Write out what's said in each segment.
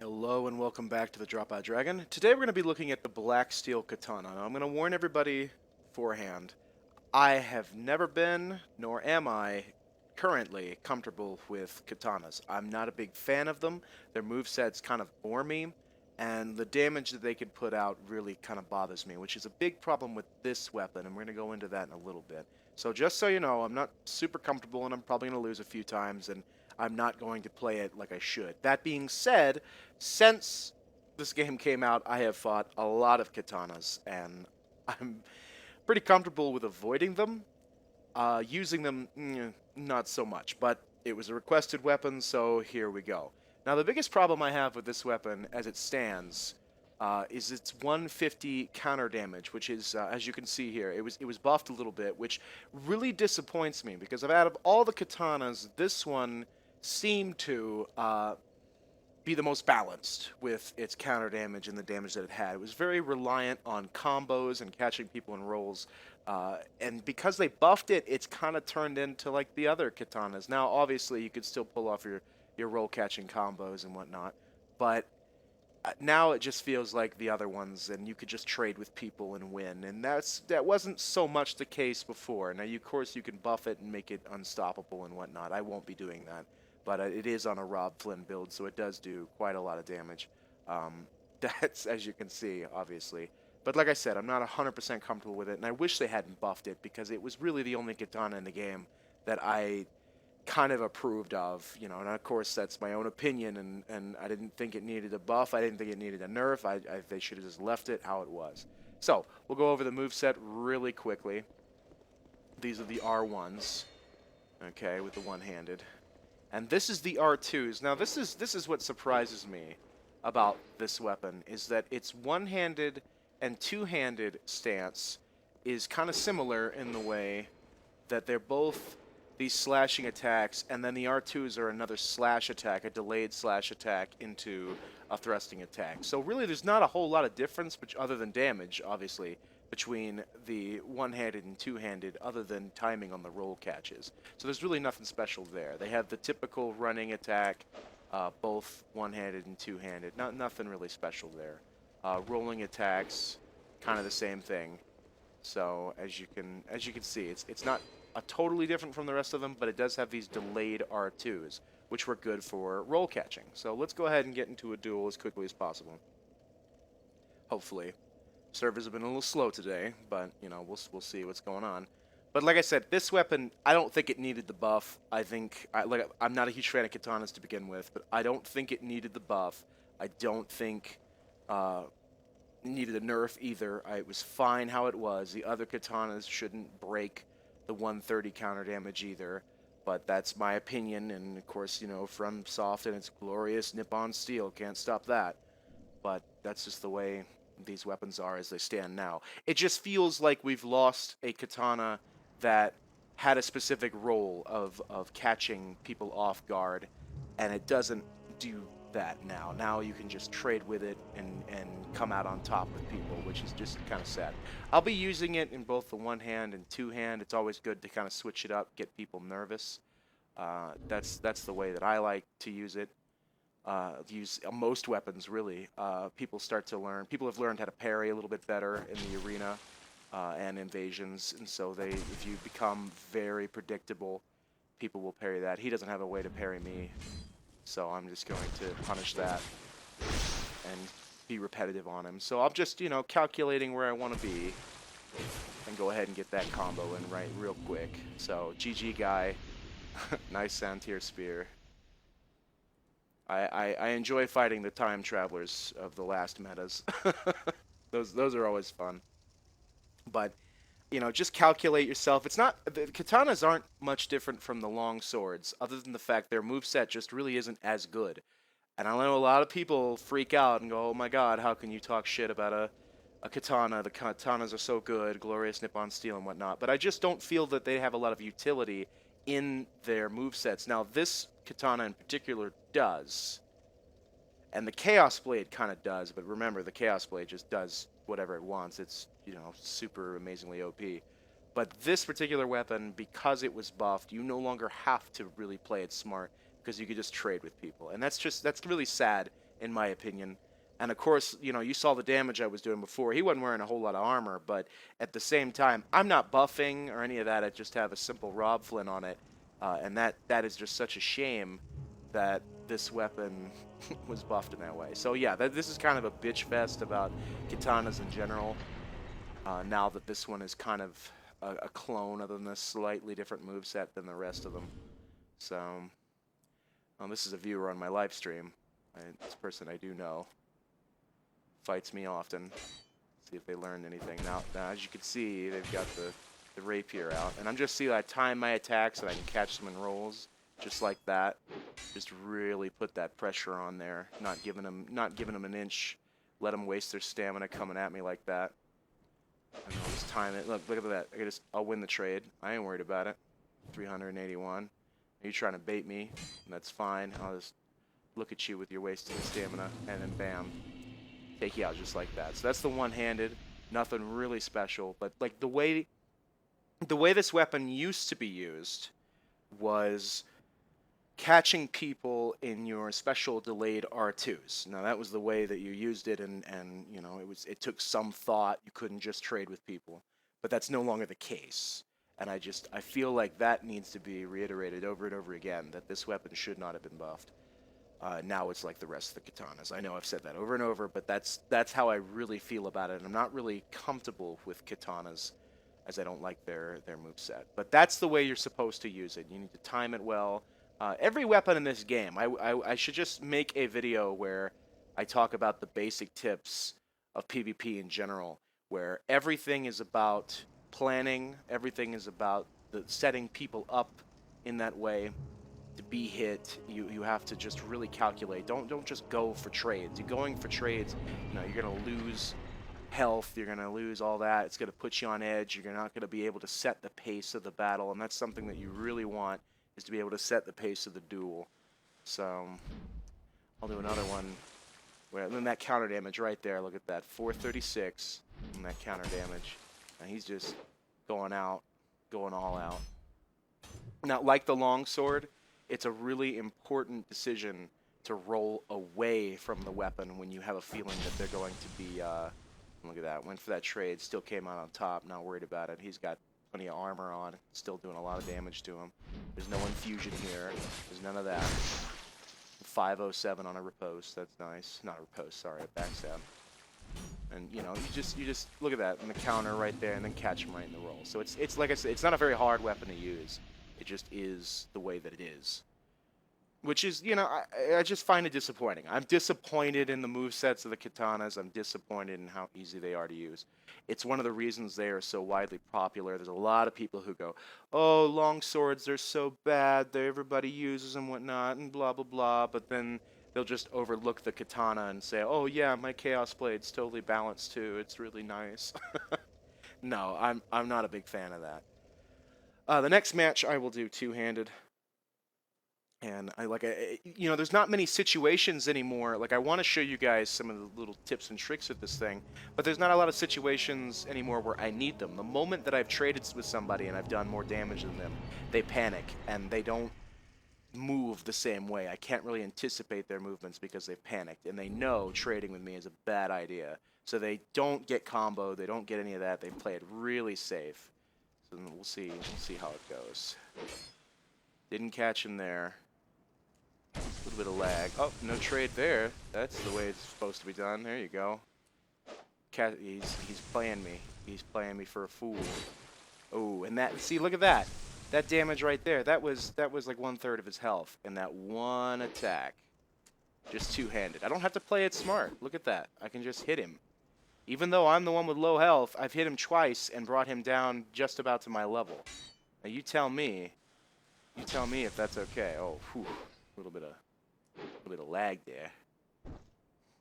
Hello and welcome back to the DropOutDragon. Today we're going to be looking at the Blacksteel Katana. Now, I'm going to warn everybody beforehand. I have never been, nor am I, currently comfortable with katanas. I'm not a big fan of them. Their movesets kind of bore me, and the damage that they can put out really kind of bothers me, which is a big problem with this weapon, and we're going to go into that in a little bit. So just so you know, I'm not super comfortable, and I'm probably going to lose a few times, and I'm not going to play it like I should. That being said, since this game came out, I have fought a lot of katanas, and I'm pretty comfortable with avoiding them. Using them, not so much, but it was a requested weapon, so here we go. Now, the biggest problem I have with this weapon, as it stands, is its 150 counter damage, which is, as you can see here, it was buffed a little bit, which really disappoints me, because out of all the katanas, this one seemed to be the most balanced with its counter damage and the damage that it had. It was very reliant on combos and catching people in rolls. And because they buffed it, it's kind of turned into like the other katanas. Now, obviously, you could still pull off your roll catching combos and whatnot, but now it just feels like the other ones, and you could just trade with people and win. And that wasn't so much the case before. Now, of course, you can buff it and make it unstoppable and whatnot. I won't be doing that, but it is on a Rob Flynn build, so it does do quite a lot of damage. That's, as you can see, obviously. But like I said, I'm not 100% comfortable with it, and I wish they hadn't buffed it, because it was really the only katana in the game that I kind of approved of, and of course that's my own opinion, and I didn't think it needed a buff, I didn't think it needed a nerf, they should have just left it how it was. So, we'll go over the moveset really quickly. These are the R1s, okay, with the one-handed. And this is the R2s. Now, this is what surprises me about this weapon, is that its one-handed and two-handed stance is kind of similar in the way that they're both these slashing attacks, and then the R2s are another slash attack, a delayed slash attack into a thrusting attack. So really there's not a whole lot of difference, other than damage, obviously, between the one-handed and two-handed, other than timing on the roll catches. So there's really nothing special there. They have the typical running attack, both one-handed and two-handed. Nothing really special there. Rolling attacks, kind of the same thing. So as you can see, it's not totally different from the rest of them, but it does have these delayed R2s, which were good for roll catching. So let's go ahead and get into a duel as quickly as possible. Hopefully. Servers have been a little slow today, but, we'll see what's going on. But like I said, this weapon, I don't think it needed the buff. I'm not a huge fan of katanas to begin with, but I don't think it needed the buff. I don't think it needed a nerf either. It was fine how it was. The other katanas shouldn't break the 130 counter damage either, but that's my opinion, and of course, from Soft and its glorious Nippon steel, can't stop that. But that's just the way these weapons are as they stand now. It just feels like we've lost a katana that had a specific role of catching people off guard, and it doesn't do that now. Now you can just trade with it and come out on top with people, which is just kind of sad. I'll be using it in both the one hand and two hand. It's always good to kind of switch it up, get people nervous. That's the way that I like to use it. Use most weapons, really. People have learned how to parry a little bit better in the arena and invasions, and so if you become very predictable, people will parry that. He doesn't have a way to parry me, so I'm just going to punish that and be repetitive on him. So I'm just, calculating where I want to be and go ahead and get that combo in right real quick. So GG guy, nice Santier spear. I enjoy fighting the time travelers of the last metas. Those are always fun. But just calculate yourself. The katanas aren't much different from the long swords, other than the fact their moveset just really isn't as good. And I know a lot of people freak out and go, oh my god, how can you talk shit about a katana? The katanas are so good, glorious Nippon steel and whatnot. But I just don't feel that they have a lot of utility in their movesets. Now, this katana in particular does. And the Chaos Blade kind of does, but remember, the Chaos Blade just does whatever it wants. It's, super amazingly OP. But this particular weapon, because it was buffed, you no longer have to really play it smart, because you could just trade with people. And that's really sad in my opinion. And of course, you know, you saw the damage I was doing before. He wasn't wearing a whole lot of armor, but at the same time, I'm not buffing or any of that. I just have a simple Rob Flynn on it, and that is just such a shame that this weapon was buffed in that way. So yeah, this is kind of a bitch fest about katanas in general. Now that this one is kind of a clone, other than a slightly different moveset than the rest of them. So, this is a viewer on my live stream. This person I do know fights me often. See if they learned anything. Now as you can see, they've got the rapier out, and I'm just I time my attacks and I can catch them in rolls, just like that. Just really put that pressure on there, not giving them an inch. Let them waste their stamina coming at me like that. And I'll just time it. Look at that. I'll win the trade. I ain't worried about it. 381. You're trying to bait me, and that's fine. I'll just look at you with your wasted stamina, and then bam, take you out just like that. So that's the one-handed. Nothing really special, but like the way this weapon used to be used was catching people in your special delayed R2s. Now that was the way that you used it, and you know, it took some thought. You couldn't just trade with people, but that's no longer the case. And I feel like that needs to be reiterated over and over again, that this weapon should not have been buffed. Now it's like the rest of the katanas. I know I've said that over and over, but that's how I really feel about it. And I'm not really comfortable with katanas, as I don't like their moveset. But that's the way you're supposed to use it. You need to time it well. Every weapon in this game, I should just make a video where I talk about the basic tips of PvP in general, where everything is about planning, everything is about setting people up in that way to be hit. You have to just really calculate. Don't just go for trades. You're going for trades, you know, you're gonna lose health, you're gonna lose all that. It's gonna put you on edge. You're not gonna be able to set the pace of the battle, and that's something that you really want, is to be able to set the pace of the duel. So I'll do another one where then that counter damage right there. Look at that, 436 and that counter damage. And he's just going all out. Now, like the longsword, it's a really important decision to roll away from the weapon when you have a feeling that they're going to be, look at that, went for that trade, still came out on top, not worried about it. He's got plenty of armor on, still doing a lot of damage to him. There's no infusion here, there's none of that. 507 on a riposte, that's nice. Not a riposte, sorry, a backstab. And you know, you just look at that, and the counter right there, and then catch him right in the roll. So it's like I said, it's not a very hard weapon to use. It just is the way that it is. Which is, you know, I just find it disappointing. I'm disappointed in the movesets of the katanas. I'm disappointed in how easy they are to use. It's one of the reasons they are so widely popular. There's a lot of people who go, oh, long swords, they're so bad, everybody uses them, whatnot, and blah, blah, blah. But then they'll just overlook the katana and say, oh, yeah, my Chaos Blade's totally balanced, too. It's really nice. No, I'm not a big fan of that. The next match I will do two-handed. And you know, there's not many situations anymore. Like, I want to show you guys some of the little tips and tricks with this thing, but there's not a lot of situations anymore where I need them. The moment that I've traded with somebody and I've done more damage than them, they panic and they don't move the same way. I can't really anticipate their movements because they've panicked, and they know trading with me is a bad idea. So they don't get combo, they don't get any of that. They play it really safe. So we'll see how it goes. Didn't catch him there. A little bit of lag. Oh, no trade there. That's the way it's supposed to be done. There you go. He's playing me. He's playing me for a fool. Oh, and that, see, look at that. That damage right there. That was like 1/3 of his health in that one attack. Just two-handed. I don't have to play it smart. Look at that. I can just hit him. Even though I'm the one with low health, I've hit him twice and brought him down just about to my level. Now you tell me if that's okay. Oh, whew, a little bit of lag there.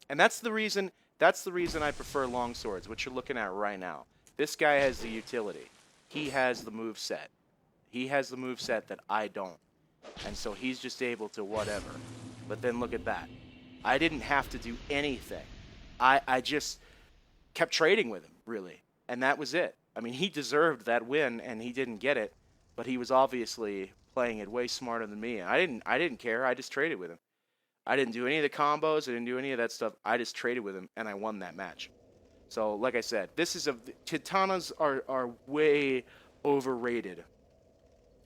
And that's the reason I prefer long swords, which you're looking at right now. This guy has the utility. He has the move set. He has the move set that I don't. And so he's just able to whatever. But then look at that. I didn't have to do anything. I just kept trading with him, really. And that was it. I mean, he deserved that win, and he didn't get it. But he was obviously playing it way smarter than me. I didn't care. I just traded with him. I didn't do any of the combos. I didn't do any of that stuff. I just traded with him, and I won that match. So, like I said, katanas are way overrated.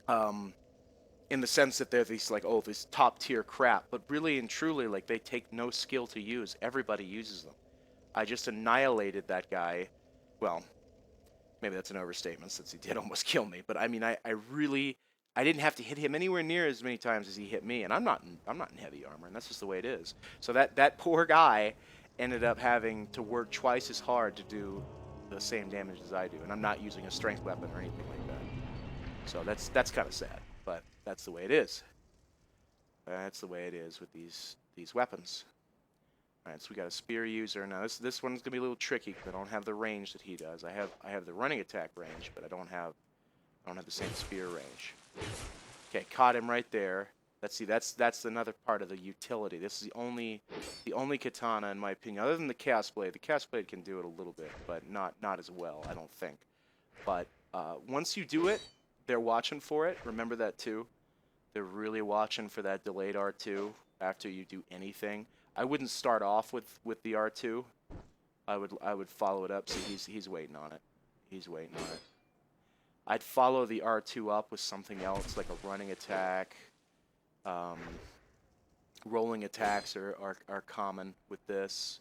In the sense that they're these like, oh, this top tier crap, but really and truly, like, they take no skill to use. Everybody uses them. I just annihilated that guy. Well, maybe that's an overstatement since he did almost kill me. But I mean, I didn't have to hit him anywhere near as many times as he hit me, and I'm not in heavy armor, and that's just the way it is. So that poor guy ended up having to work twice as hard to do the same damage as I do, and I'm not using a strength weapon or anything like that. So that's kind of sad, but that's the way it is. That's the way it is with these weapons. All right, so we got a spear user. Now this one's gonna be a little tricky because I don't have the range that he does. I have the running attack range, but I don't have the same spear range. Okay, caught him right there. That's another part of the utility. This is the only katana, in my opinion, other than the Chaos Blade. The Chaos Blade can do it a little bit, but not as well, I don't think. But once you do it, they're watching for it. Remember that too. They're really watching for that delayed R2 after you do anything. I wouldn't start off with the R2. I would follow it up. See, he's waiting on it. He's waiting on it. I'd follow the R2 up with something else, like a running attack. Rolling attacks are common with this.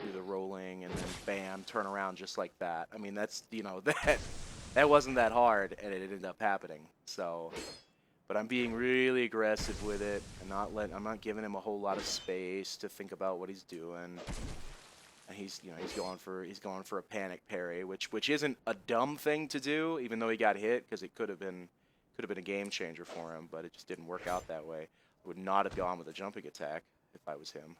Do the rolling and then bam, turn around just like that. I mean, that's, you know, that wasn't that hard, and it ended up happening. So, but I'm being really aggressive with it, and I'm not giving him a whole lot of space to think about what he's doing. And he's going for a panic parry, which isn't a dumb thing to do, even though he got hit, because it could have been a game changer for him, but it just didn't work out that way. I would not have gone with a jumping attack if I was him.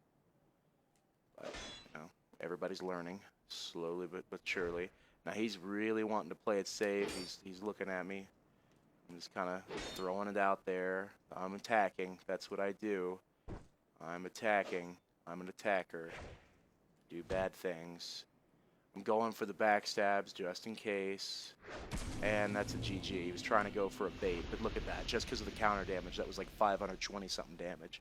But you know, everybody's learning slowly but surely. Now he's really wanting to play it safe. He's looking at me. I'm just kind of throwing it out there. I'm attacking. That's what I do. I'm attacking. I'm an attacker. Do bad things. I'm going for the backstabs just in case. And that's a GG. He was trying to go for a bait, but look at that. Just because of the counter damage, that was like 520-something damage.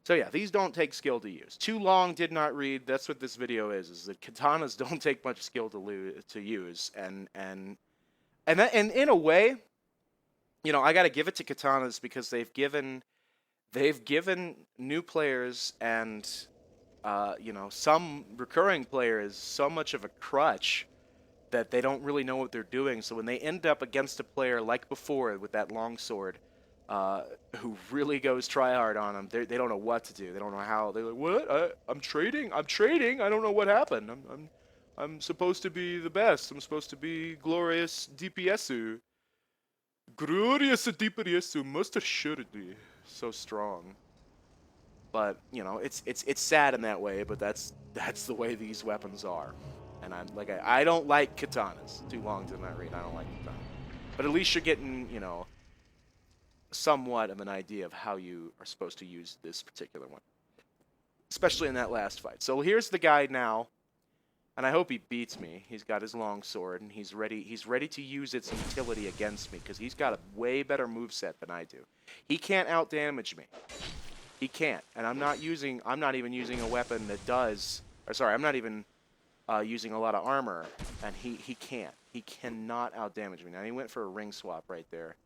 So yeah, these don't take skill to use. Too long, did not read. That's what this video is that katanas don't take much skill to use. And in a way, you know, I got to give it to katanas because they've given new players and you know, some recurring players so much of a crutch that they don't really know what they're doing. So when they end up against a player like before with that longsword, who really goes try hard on them, they don't know what to do. They don't know how. They're like, what? I'm trading. I don't know what happened. I'm supposed to be the best. I'm supposed to be glorious DPSu. Glorious DPSu, most assuredly. So strong. But you know, it's sad in that way, but that's the way these weapons are. And I don't like katanas. Too long to not read. I don't like katanas. But at least you're getting, you know, somewhat of an idea of how you are supposed to use this particular one, especially in that last fight. So here's the guy now, and I hope he beats me. He's got his long sword, and he's ready to use its utility against me because he's got a way better moveset than I do. He can't outdamage me. He can't, and I'm not even using a weapon that does. Or sorry, I'm not even using a lot of armor, and he can't. He cannot outdamage me. Now he went for a ring swap right there,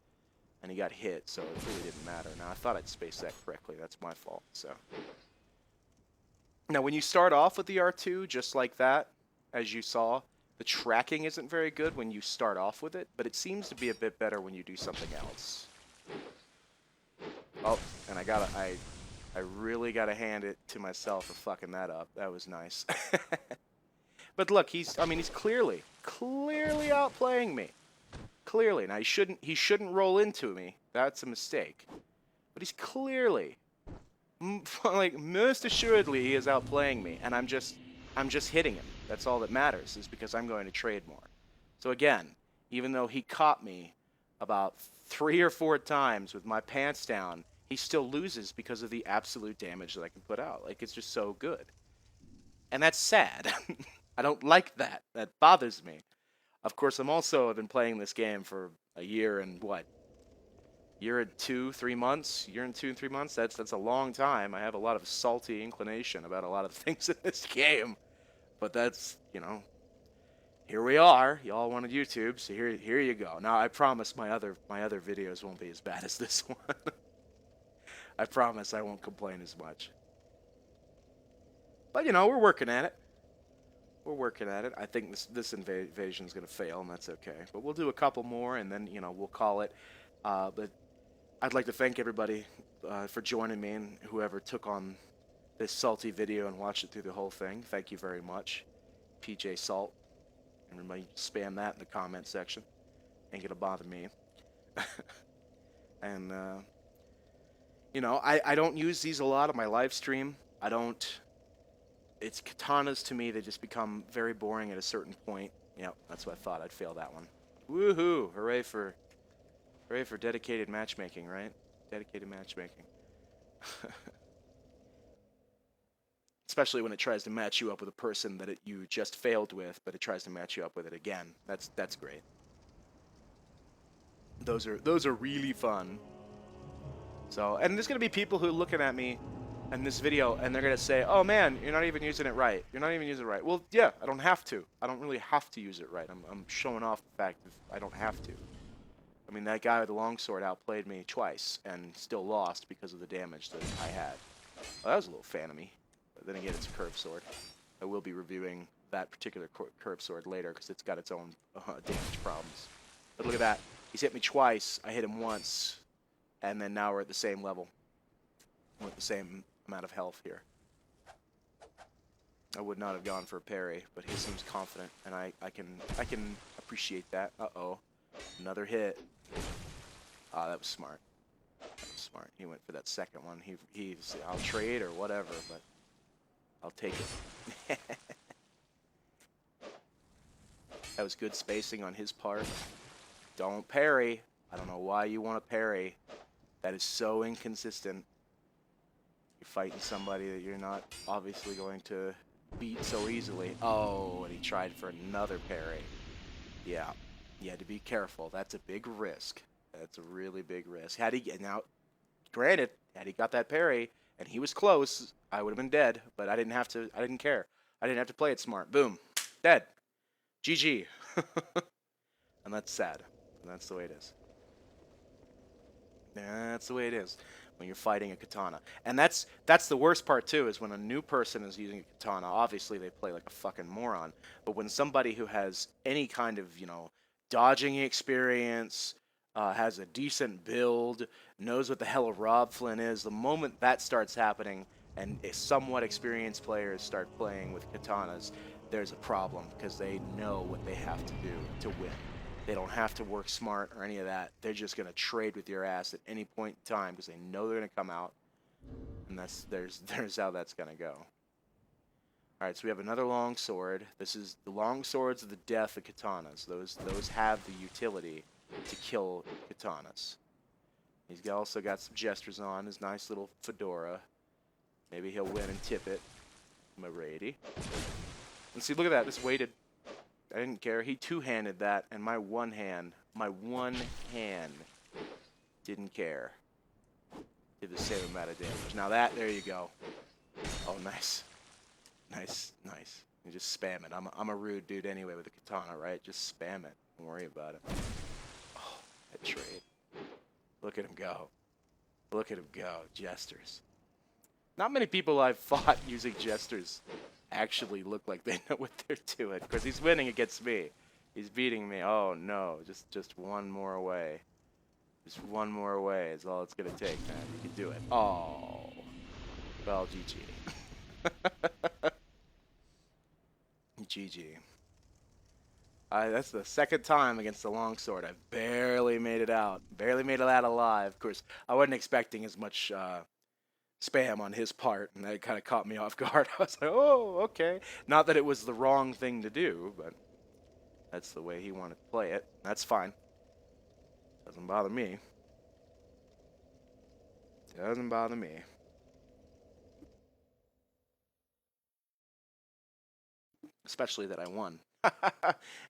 and he got hit, so it really didn't matter. Now I thought I'd spaced that correctly. That's my fault. So now when you start off with the R2 just like that, as you saw, the tracking isn't very good when you start off with it, but it seems to be a bit better when you do something else. Oh, and I really gotta hand it to myself for fucking that up. That was nice. But look, he's clearly outplaying me. Clearly. Now he shouldn't roll into me. That's a mistake. But he's clearly, like, most assuredly he is outplaying me, and I'm just hitting him. That's all that matters, is because I'm going to trade more. So again, even though he caught me about 3 or 4 times with my pants down, he still loses because of the absolute damage that I can put out. Like, it's just so good. And that's sad. I don't like that. That bothers me. Of course, I've been playing this game for a year and Year and 2-3 months. Year and 2 and 3 months. That's a long time. I have a lot of salty inclination about a lot of things in this game, but that's, you know, here we are. Y'all wanted YouTube, so here you go. Now I promise my other videos won't be as bad as this one. I promise I won't complain as much. But you know, we're working at it. We're working at it. I think this invasion is gonna fail, and that's okay. But we'll do a couple more, and then, you know, we'll call it. But I'd like to thank everybody for joining me, and whoever took on this salty video and watched it through the whole thing. Thank you very much, PJ Salt. Everybody spam that in the comment section. Ain't gonna bother me. And you know, I don't use these a lot on my live stream. I don't. It's katanas to me. They just become very boring at a certain point. Yep, that's what I thought. I'd fail that one. Woohoo! Hooray for dedicated matchmaking, right? Dedicated matchmaking. Especially when it tries to match you up with a person that you just failed with, but it tries to match you up with it again. That's great. Those are really fun. So, and there's gonna be people who are looking at me in this video, and they're gonna say, "Oh man, you're not even using it right. You're not even using it right." Well, yeah, I don't have to. I don't really have to use it right. I'm showing off the fact that I don't have to. I mean, that guy with the longsword outplayed me twice and still lost because of the damage that I had. Well, that was a little fan of me. But then again, it's a curved sword. I will be reviewing that particular curved sword later because it's got its own damage problems. But look at that. He's hit me twice. I hit him once. And then now we're at the same level. We're at the same amount of health here. I would not have gone for a parry, but he seems confident, and I can appreciate that. Uh-oh. Another hit. Ah, that was smart. That was smart. He went for that second one. He's I'll trade or whatever, but I'll take it. That was good spacing on his part. Don't parry. I don't know why you want to parry. That is so inconsistent. You're fighting somebody that you're not obviously going to beat so easily. Oh, and he tried for another parry. Yeah, you had to be careful. That's a big risk. That's a really big risk. Now, granted, had he got that parry and he was close, I would have been dead. But I didn't have to. I didn't care. I didn't have to play it smart. Boom, dead. GG. And that's sad. And that's the way it is. That's the way it is when you're fighting a katana. And that's the worst part too, is when a new person is using a katana. Obviously they play like a fucking moron. But when somebody who has any kind of, you know, dodging experience, has a decent build, knows what the hell a Rob Flynn is, the moment that starts happening and somewhat experienced players start playing with katanas, there's a problem because they know what they have to do to win. They don't have to work smart or any of that. They're just going to trade with your ass at any point in time because they know they're going to come out. And there's how that's going to go. All right, so we have another long sword. This is the long swords of the death of katanas. Those have the utility to kill katanas. He's also got some gestures on, his nice little fedora. Maybe he'll win and tip it. M'rady. And see, look at that. This weighted. I didn't care. He two-handed that, and my one hand didn't care. Did the same amount of damage. Now there you go. Oh, nice. Nice. You just spam it. I'm a rude dude anyway with a katana, right? Just spam it. Don't worry about it. Oh, that trade. Look at him go. Look at him go. Jesters. Not many people I've fought using jesters actually look like they know what they're doing. Because he's winning against me. He's beating me. Oh, no. Just one more away. Just one more away is all it's going to take, man. You can do it. Oh. Well, GG. GG. That's the second time against the longsword. I barely made it out. Barely made it out alive. Of course, I wasn't expecting as much spam on his part, and that kind of caught me off guard. I was like, oh, okay. Not that it was the wrong thing to do, but that's the way he wanted to play it. That's fine. Doesn't bother me. Doesn't bother me. Especially that I won.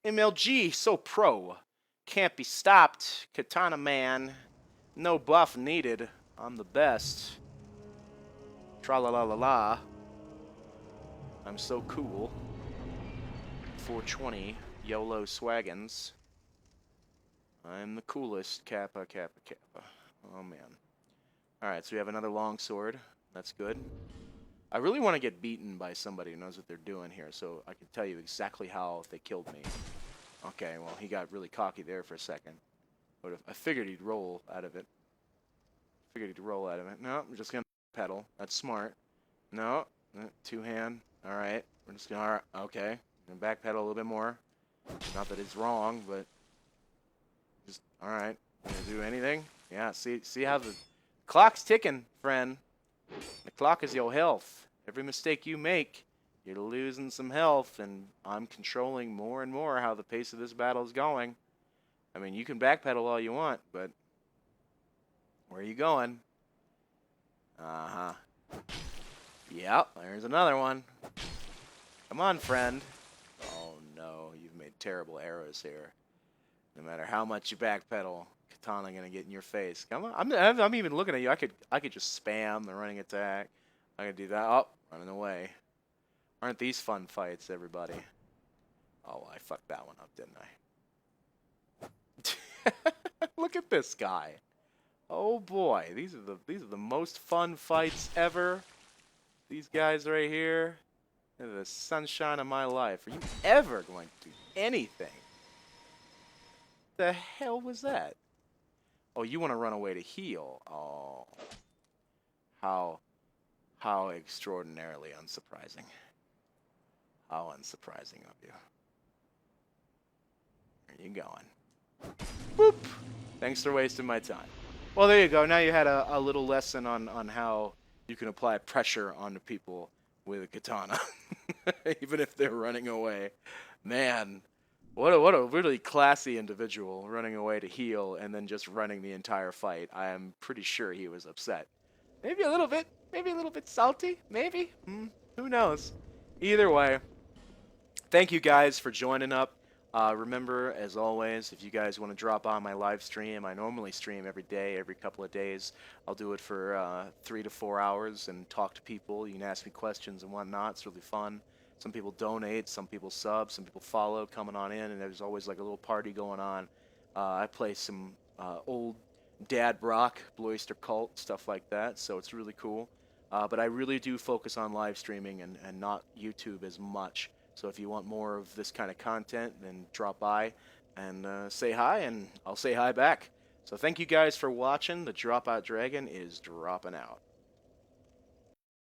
MLG, so pro. Can't be stopped. Katana man. No buff needed. I'm the best. Tra-la-la-la-la. I'm so cool. 420. YOLO swaggins. I'm the coolest. Kappa, kappa, kappa. Oh, man. Alright, so we have another longsword. That's good. I really want to get beaten by somebody who knows what they're doing here, so I can tell you exactly how they killed me. Okay, well, he got really cocky there for a second. But I figured he'd roll out of it. No, I'm just going to pedal. That's smart. No, two-hand. Alright, we're just going to... Alright, okay. I'm going to backpedal a little bit more. Not that it's wrong, but... Just, alright. Gonna do anything? Yeah, see how the clock's ticking, friend. The clock is your health. Every mistake you make, you're losing some health, and I'm controlling more and more how the pace of this battle is going. I mean, you can backpedal all you want, but where are you going? Uh-huh. Yep, there's another one. Come on, friend. Oh, no, you've made terrible arrows here. No matter how much you backpedal, Katana gonna get in your face. Come on, I'm even looking at you. I could just spam the running attack. I could do that. Oh, running away. Aren't these fun fights, everybody? Oh, I fucked that one up, didn't I? Look at this guy. Oh boy, these are the most fun fights ever. These guys right here, they're the sunshine of my life. Are you ever going to do anything? The hell was that? Oh, you want to run away to heal? Oh, how extraordinarily unsurprising. How unsurprising of you. Where you going? Boop! Thanks for wasting my time. Well, there you go. Now you had a little lesson on how you can apply pressure onto people with a katana, even if they're running away. Man, what a really classy individual, running away to heal and then just running the entire fight. I am pretty sure he was upset. Maybe a little bit salty, maybe. Who knows? Either way, thank you guys for joining up. Remember, as always, if you guys want to drop on my live stream, I normally stream every day, every couple of days. I'll do it for 3 to 4 hours and talk to people. You can ask me questions and whatnot. It's really fun. Some people donate, some people sub, some people follow, coming on in, and there's always like a little party going on. I play some old dad rock, Blue Oyster Cult, stuff like that, so it's really cool. But I really do focus on live streaming and not YouTube as much. So if you want more of this kind of content, then drop by and say hi, and I'll say hi back. So thank you guys for watching. The Dropout Dragon is dropping out.